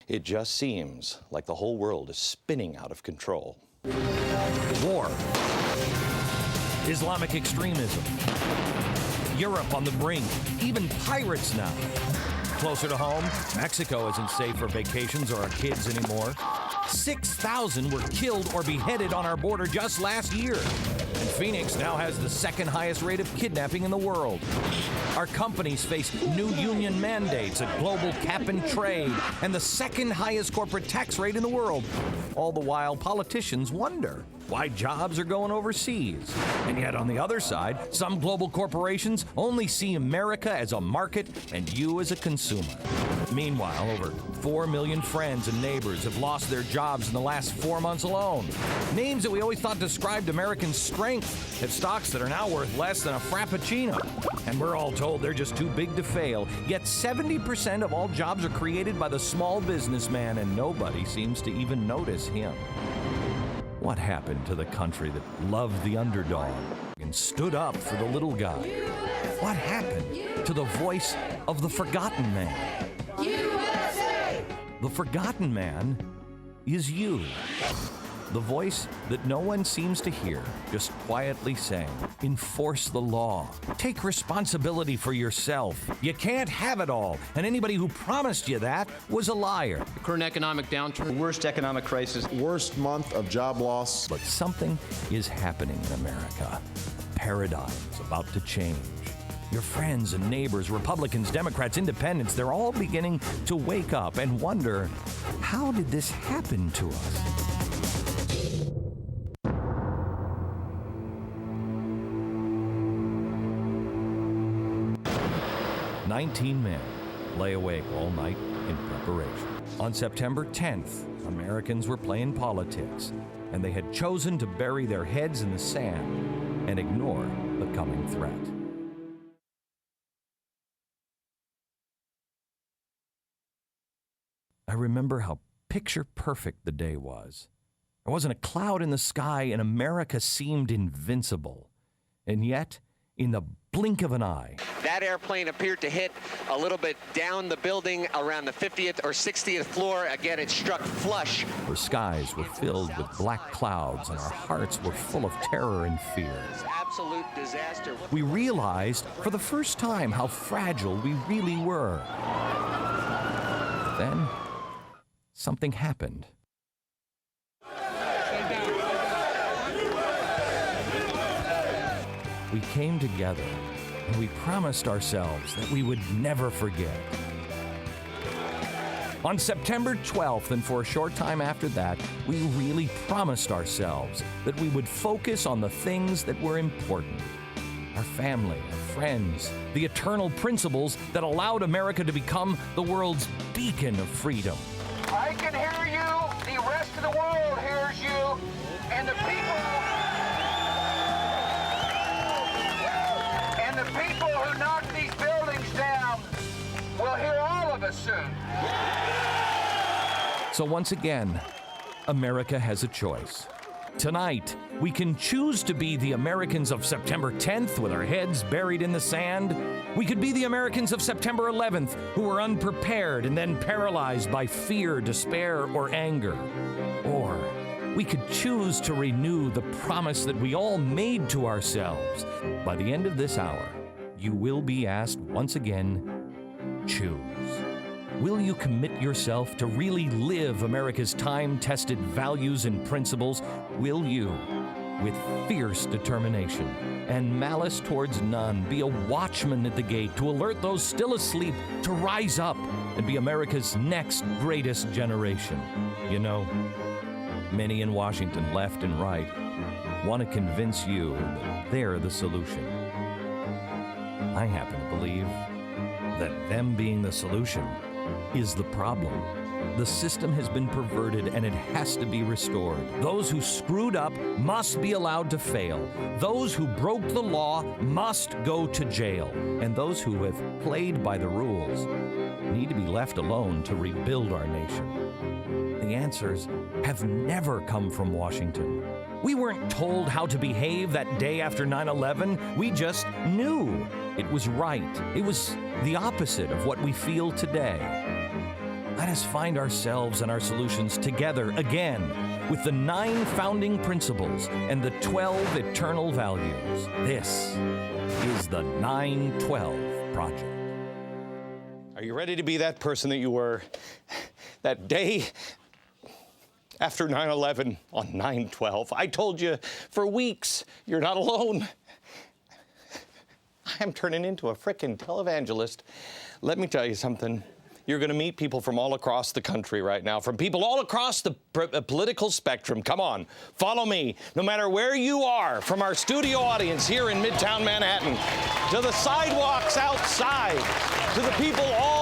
It just seems like the whole world is spinning out of control. War. Islamic extremism. Europe on the brink. Even pirates now. Closer to home, Mexico isn't safe for vacations or our kids anymore. 6,000 were killed or beheaded on our border just last year. And Phoenix now has the second highest rate of kidnapping in the world. Our companies face new union mandates, a global cap and trade, and the second highest corporate tax rate in the world. All the while, politicians wonder why jobs are going overseas. And yet on the other side, some global corporations only see America as a market and you as a consumer. Meanwhile, over 4 million friends and neighbors have lost their jobs in the last 4 months alone. Names that we always thought described American strength have stocks that are now worth less than a Frappuccino. And we're all told they're just too big to fail. Yet 70% of all jobs are created by the small businessman, and nobody seems to even notice him. What happened to the country that loved the underdog and stood up for the little guy? What happened to the voice of the forgotten man? USA! The forgotten man is you. The voice that no one seems to hear, just quietly saying, enforce the law. Take responsibility for yourself. You can't have it all, and anybody who promised you that was a liar. The current economic downturn. Worst economic crisis. Worst month of job loss. But something is happening in America. Paradigms about to change. Your friends and neighbors, Republicans, Democrats, Independents, they're all beginning to wake up and wonder, how did this happen to us? 19 men lay awake all night in preparation. On September 10th, Americans were playing politics, and they had chosen to bury their heads in the sand and ignore the coming threat. I remember how picture perfect the day was. There wasn't a cloud in the sky, and America seemed invincible. And yet, in the blink of an eye, that airplane appeared to hit a little bit down the building around the 50th or 60th floor. Again, it struck flush. The skies were filled with black clouds, and our hearts were full of terror and fear. Absolute disaster. We realized for the first time how fragile we really were. Then, something happened. We came together, and we promised ourselves that we would never forget. On September 12th, and for a short time after that, we really promised ourselves that we would focus on the things that were important. Our family, our friends, the eternal principles that allowed America to become the world's beacon of freedom. I can hear you, the rest of the world hears you, and the people who knock these buildings down will hear all of us soon. So once again, America has a choice. Tonight, we can choose to be the Americans of September 10th with our heads buried in the sand. We could be the Americans of September 11th who were unprepared and then paralyzed by fear, despair, or anger. Or we could choose to renew the promise that we all made to ourselves. By the end of this hour, you will be asked once again, choose. Will you commit yourself to really live America's time-tested values and principles? Will you, with fierce determination and malice towards none, be a watchman at the gate to alert those still asleep to rise up and be America's next greatest generation? You know, many in Washington, left and right, want to convince you that they're the solution. I happen to believe that them being the solution is the problem. The system has been perverted and it has to be restored. Those who screwed up must be allowed to fail. Those who broke the law must go to jail. And those who have played by the rules need to be left alone to rebuild our nation. The answers have never come from Washington. We weren't told how to behave that day after 9/11. We just knew it was right. It was the opposite of what we feel today. Let us find ourselves and our solutions together again with the 9 founding principles and the 12 eternal values. This is the 9/12 Project. Are you ready to be that person that you were that day after 9/11 on 9/12? I told you for weeks, you're not alone. I'm turning into a frickin' televangelist. Let me tell you something. You're going to meet people from all across the country right now, from people all across the political spectrum. Come on, follow me. No matter where you are, from our studio audience here in Midtown Manhattan, to the sidewalks outside, to the people all